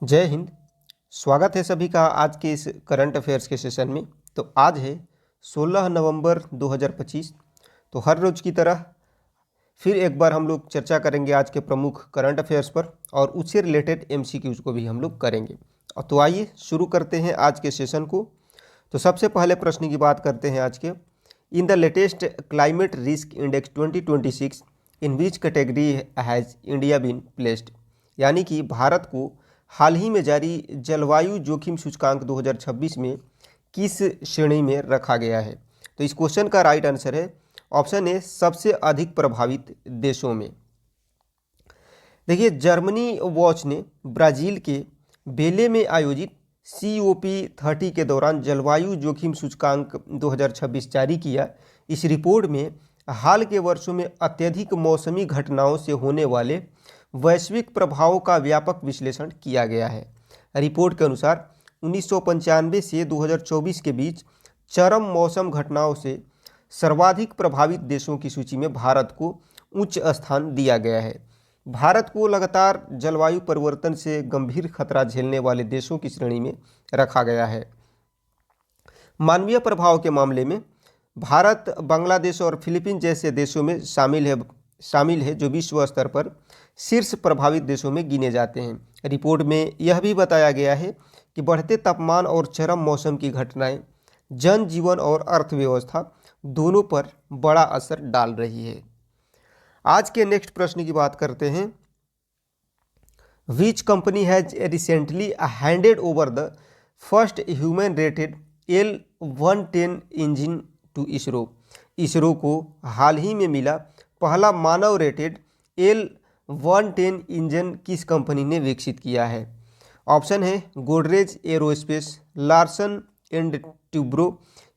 जय हिंद। स्वागत है सभी का आज के इस करंट अफेयर्स के सेशन में। तो आज है 16 नवंबर 2025। तो हर रोज़ की तरह फिर एक बार हम लोग चर्चा करेंगे आज के प्रमुख करंट अफेयर्स पर और उससे रिलेटेड एमसीक्यूज को भी हम लोग करेंगे। तो आइए शुरू करते हैं आज के सेशन को। तो सबसे पहले प्रश्न की बात करते हैं आज के। In the latest climate risk index 2026 in which category has India been placed, यानी कि भारत को हाल ही में जारी जलवायु जोखिम सूचकांक 2026 में किस श्रेणी में रखा गया है। तो इस क्वेश्चन का राइट आंसर है ऑप्शन ए, सबसे अधिक प्रभावित देशों में। देखिए, जर्मनी वॉच ने ब्राज़ील के बेले में आयोजित COP30 के दौरान जलवायु जोखिम सूचकांक 2026 जारी किया। इस रिपोर्ट में हाल के वर्षों में अत्यधिक मौसमी घटनाओं से होने वाले वैश्विक प्रभावों का व्यापक विश्लेषण किया गया है। रिपोर्ट के अनुसार 1995 से 2024 के बीच चरम मौसम घटनाओं से सर्वाधिक प्रभावित देशों की सूची में भारत को उच्च स्थान दिया गया है। भारत को लगातार जलवायु परिवर्तन से गंभीर खतरा झेलने वाले देशों की श्रेणी में रखा गया है। मानवीय प्रभाव के मामले में भारत बांग्लादेश और फिलीपीन जैसे देशों में शामिल है जो विश्व स्तर पर शीर्ष प्रभावित देशों में गिने जाते हैं। रिपोर्ट में यह भी बताया गया है कि बढ़ते तापमान और चरम मौसम की घटनाएं जनजीवन और अर्थव्यवस्था दोनों पर बड़ा असर डाल रही है। आज के नेक्स्ट प्रश्न की बात करते हैं। Which company has recently handed over the first human rated L110 engine to ISRO. ISRO को हाल ही में मिला पहला मानव रेटेड L110 इंजन किस कंपनी ने विकसित किया है। ऑप्शन है Godrej aerospace, Larsen and Toubro,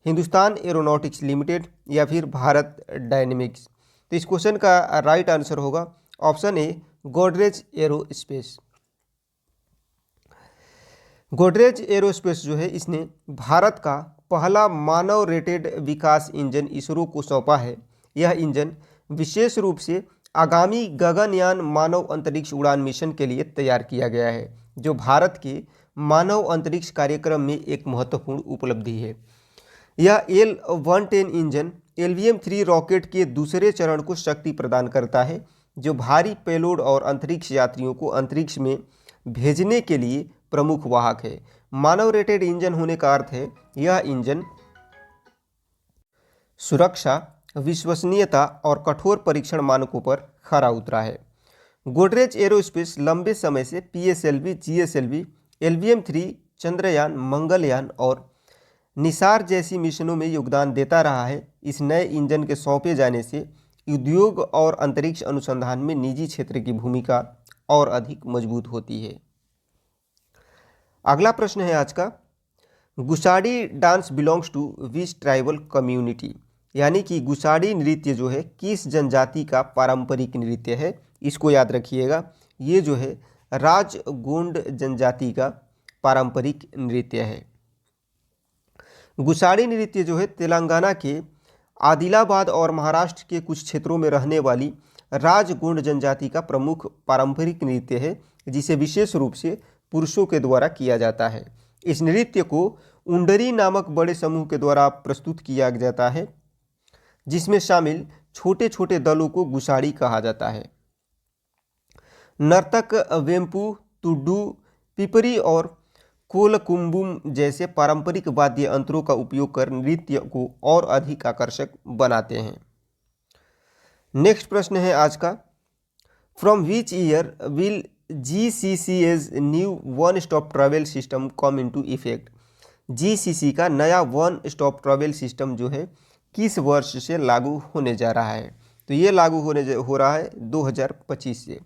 Hindustan aeronautics limited या फिर भारत डायनेमिक्स। तो इस क्वेश्चन का राइट आंसर होगा option A, Godrej aerospace. Godrej aerospace जो है इसने भारत का पहला मानव रेटेड विकास इंजन इसरो को सौंपा है। यह इंजन विशेष रूप से आगामी गगनयान मानव अंतरिक्ष उड़ान मिशन के लिए तैयार किया गया है, जो भारत के मानव अंतरिक्ष कार्यक्रम में एक महत्वपूर्ण उपलब्धि है। यह L110 इंजन LVM-3 रॉकेट के दूसरे चरण को शक्ति प्रदान करता है, जो भारी पेलोड और अंतरिक्ष यात्रियों को अंतरिक्ष में भेजने के लिए प्रमुख वाहक है। मानव रेटेड इंजन होने का अर्थ है यह इंजन सुरक्षा, विश्वसनीयता और कठोर परीक्षण मानकों पर खरा उतरा है। गोडरेज एरोस्पेस लंबे समय से PSLV, GSLV, LVM-3, Chandrayaan, Mangalyaan और निसार जैसी मिशनों में योगदान देता रहा है। इस नए इंजन के सौंपे जाने से उद्योग और अंतरिक्ष अनुसंधान में निजी क्षेत्र की भूमिका और अधिक मजबूत होती है। अगला प्रश्न है आज का। Gussadi dance belongs to which tribal community, यानी कि गुसाडी नृत्य जो है किस जनजाति का पारंपरिक नृत्य है। इसको याद रखिएगा, ये जो है राजगोंड जनजाति का पारंपरिक नृत्य है। गुसाडी नृत्य जो है तेलंगाना के आदिलाबाद और महाराष्ट्र के कुछ क्षेत्रों में रहने वाली राजगोंड जनजाति का प्रमुख पारंपरिक नृत्य है, जिसे विशेष रूप से पुरुषों के द्वारा किया जाता है। इस नृत्य को उंडरी नामक बड़े समूह के द्वारा प्रस्तुत किया जाता है, जिसमें शामिल छोटे छोटे दलों को गुसाडी कहा जाता है। नर्तक वेम्पू, तुड्डू, पिपरी और कोलकुम्बुम जैसे पारंपरिक वाद्य यंत्रों का उपयोग कर नृत्य को और अधिक आकर्षक बनाते हैं। नेक्स्ट प्रश्न है आज का। From which year will GCC's new one stop travel system come into effect. GCC का नया वन स्टॉप ट्रैवल सिस्टम जो है किस वर्ष से लागू होने जा रहा है। तो ये लागू हो रहा है 2025 से।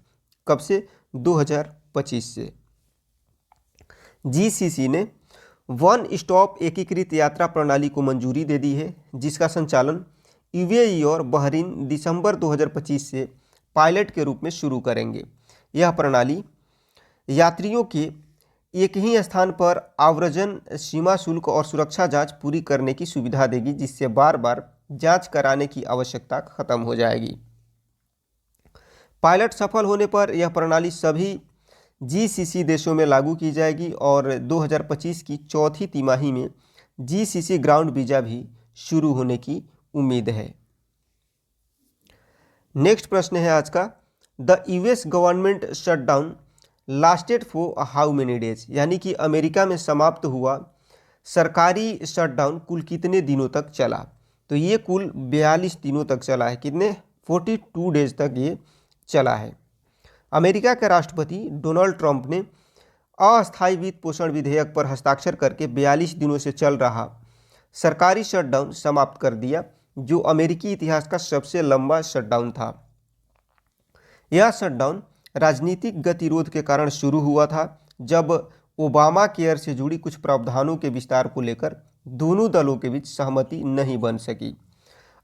कब से? 2025 से। GCC ने वन स्टॉप एकीकृत यात्रा प्रणाली को मंजूरी दे दी है, जिसका संचालन UAE और बहरीन दिसंबर 2025 से पायलट के रूप में शुरू करेंगे। यह प्रणाली यात्रियों के एक ही स्थान पर आव्रजन, सीमा शुल्क और सुरक्षा जांच पूरी करने की सुविधा देगी, जिससे बार बार जांच कराने की आवश्यकता खत्म हो जाएगी। पायलट सफल होने पर यह प्रणाली सभी जीसीसी देशों में लागू की जाएगी और 2025 की चौथी तिमाही में जीसीसी ग्राउंड वीज़ा भी शुरू होने की उम्मीद है। नेक्स्ट प्रश्न है आज का, the US government shutdown lasted for how many days, यानी कि अमेरिका में समाप्त हुआ सरकारी शटडाउन कुल कितने दिनों तक चला। तो ये कुल 42 दिनों तक चला है। कितने? 42 डेज तक ये चला है। अमेरिका के राष्ट्रपति डोनाल्ड ट्रंप ने अस्थायी वित्त पोषण विधेयक पर हस्ताक्षर करके 42 दिनों से चल रहा सरकारी शटडाउन समाप्त कर दिया, जो अमेरिकी इतिहास का सबसे लंबा शटडाउन था। यह शटडाउन राजनीतिक गतिरोध के कारण शुरू हुआ था, जब ओबामा केयर से जुड़ी कुछ प्रावधानों के विस्तार को लेकर दोनों दलों के बीच सहमति नहीं बन सकी।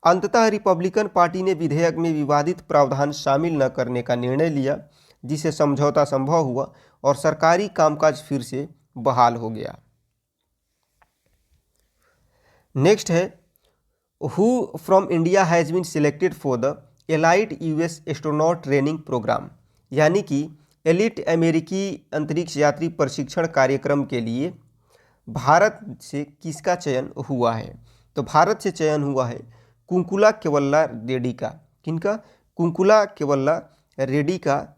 अंततः रिपब्लिकन पार्टी ने विधेयक में विवादित प्रावधान शामिल न करने का निर्णय लिया, जिससे समझौता संभव हुआ और सरकारी कामकाज फिर से बहाल हो गया। नेक्स्ट है, who from India has been selected for the elite US astronaut training program, यानी कि एलिट अमेरिकी अंतरिक्ष यात्री प्रशिक्षण कार्यक्रम के लिए भारत से किसका चयन हुआ है। तो भारत से चयन हुआ है कुंकुला केवल्ला रेड्डी का। किनका? कुंकुला केवल्ला रेड्डी का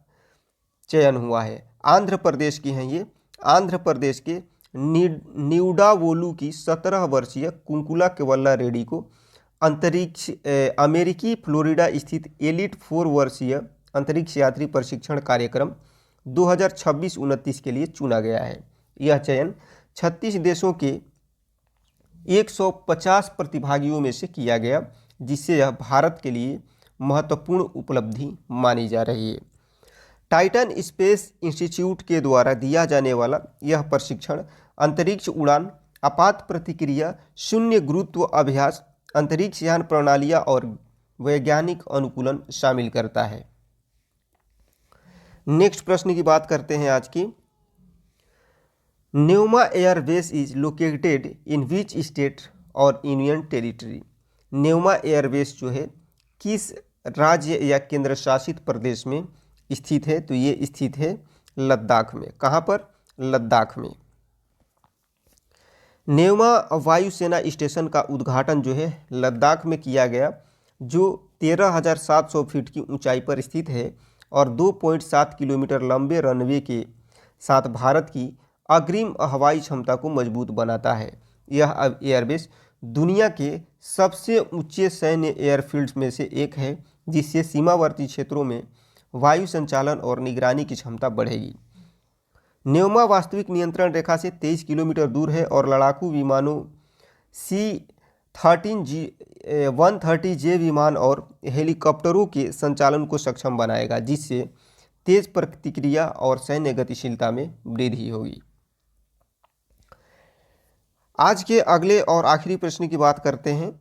चयन हुआ है। आंध्र प्रदेश की हैं ये। आंध्र प्रदेश के न्यूडावोलू की 17 वर्षीय कुंकुला केवल्ला रेड्डी को अंतरिक्ष अमेरिकी फ्लोरिडा स्थित एलिट 4 वर्षीय अंतरिक्ष यात्री प्रशिक्षण कार्यक्रम 2026-29 के लिए चुना गया है। यह चयन 36 देशों के 150 प्रतिभागियों में से किया गया, जिससे यह भारत के लिए महत्वपूर्ण उपलब्धि मानी जा रही है। टाइटन स्पेस इंस्टीट्यूट के द्वारा दिया जाने वाला यह प्रशिक्षण अंतरिक्ष उड़ान, आपात प्रतिक्रिया, शून्य गुरुत्व अभ्यास, अंतरिक्ष यान प्रणालियाँ और वैज्ञानिक अनुकूलन शामिल करता है। नेक्स्ट प्रश्न की बात करते हैं आज की। Pneuma airbase is located in which state और यूनियन टेरिटरी। न्यूमा एयरबेस जो है किस राज्य या केंद्र शासित प्रदेश में स्थित है। तो ये स्थित है लद्दाख में। कहाँ पर? लद्दाख में। न्यूमा वायुसेना स्टेशन का उद्घाटन जो है लद्दाख में किया गया, जो 13,700 फीट की ऊंचाई पर स्थित है और 2.7 किलोमीटर लंबे रनवे के साथ भारत की अग्रिम हवाई क्षमता को मजबूत बनाता है। यह एयरबेस दुनिया के सबसे ऊंचे सैन्य एयरफील्ड्स में से एक है, जिससे सीमावर्ती क्षेत्रों में वायु संचालन और निगरानी की क्षमता बढ़ेगी। न्यूमा वास्तविक नियंत्रण रेखा से 23 किलोमीटर दूर है और लड़ाकू विमानों C-130J विमान और हेलीकॉप्टरों के संचालन को सक्षम बनाएगा, जिससे तेज प्रतिक्रिया और सैन्य गतिशीलता में वृद्धि होगी। आज के अगले और आखिरी प्रश्न की बात करते हैं।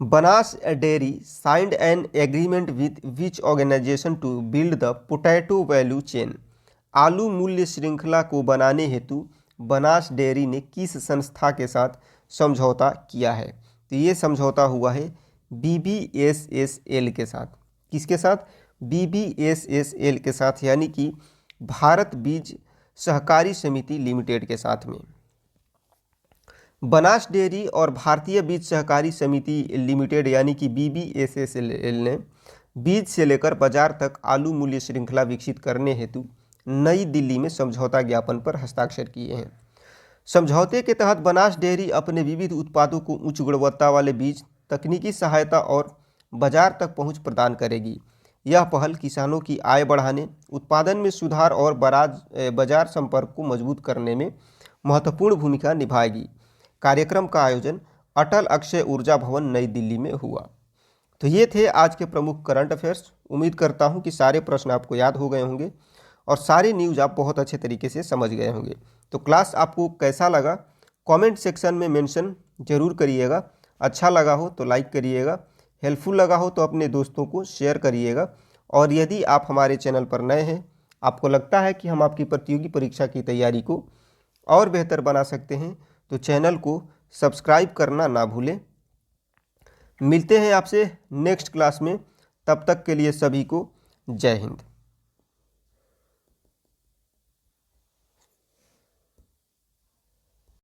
Banas dairy signed an agreement with which organisation to build the potato value chain. आलू मूल्य श्रृंखला को बनाने हेतु बनास डेयरी ने किस संस्था के साथ समझौता किया है। तो ये समझौता हुआ है BBSSL के साथ। किसके साथ? BBSSL के साथ, यानी कि भारत बीज सहकारी समिति लिमिटेड के साथ में। बनास डेयरी और भारतीय बीज सहकारी समिति लिमिटेड यानी कि BBSSL ने बीज से लेकर बाजार तक आलू मूल्य श्रृंखला विकसित करने हेतु नई दिल्ली में समझौता ज्ञापन पर हस्ताक्षर किए हैं। समझौते के तहत बनास डेयरी अपने विविध उत्पादों को उच्च गुणवत्ता वाले बीज, तकनीकी सहायता और बाजार तक पहुंच प्रदान करेगी। यह पहल किसानों की आय बढ़ाने, उत्पादन में सुधार और बाजार संपर्क को मजबूत करने में महत्वपूर्ण भूमिका निभाएगी। कार्यक्रम का आयोजन अटल अक्षय ऊर्जा भवन नई दिल्ली में हुआ। तो ये थे आज के प्रमुख करंट अफेयर्स। उम्मीद करता हूँ कि सारे प्रश्न आपको याद हो गए होंगे और सारे न्यूज़ आप बहुत अच्छे तरीके से समझ गए होंगे। तो क्लास आपको कैसा लगा कमेंट सेक्शन में मेंशन जरूर करिएगा। अच्छा लगा हो तो लाइक करिएगा, हेल्पफुल लगा हो तो अपने दोस्तों को शेयर करिएगा। और यदि आप हमारे चैनल पर नए हैं, आपको लगता है कि हम आपकी प्रतियोगी परीक्षा की तैयारी को और बेहतर बना सकते हैं, तो चैनल को सब्सक्राइब करना ना भूलें। मिलते हैं आपसे नेक्स्ट क्लास में, तब तक के लिए सभी को जय हिंद।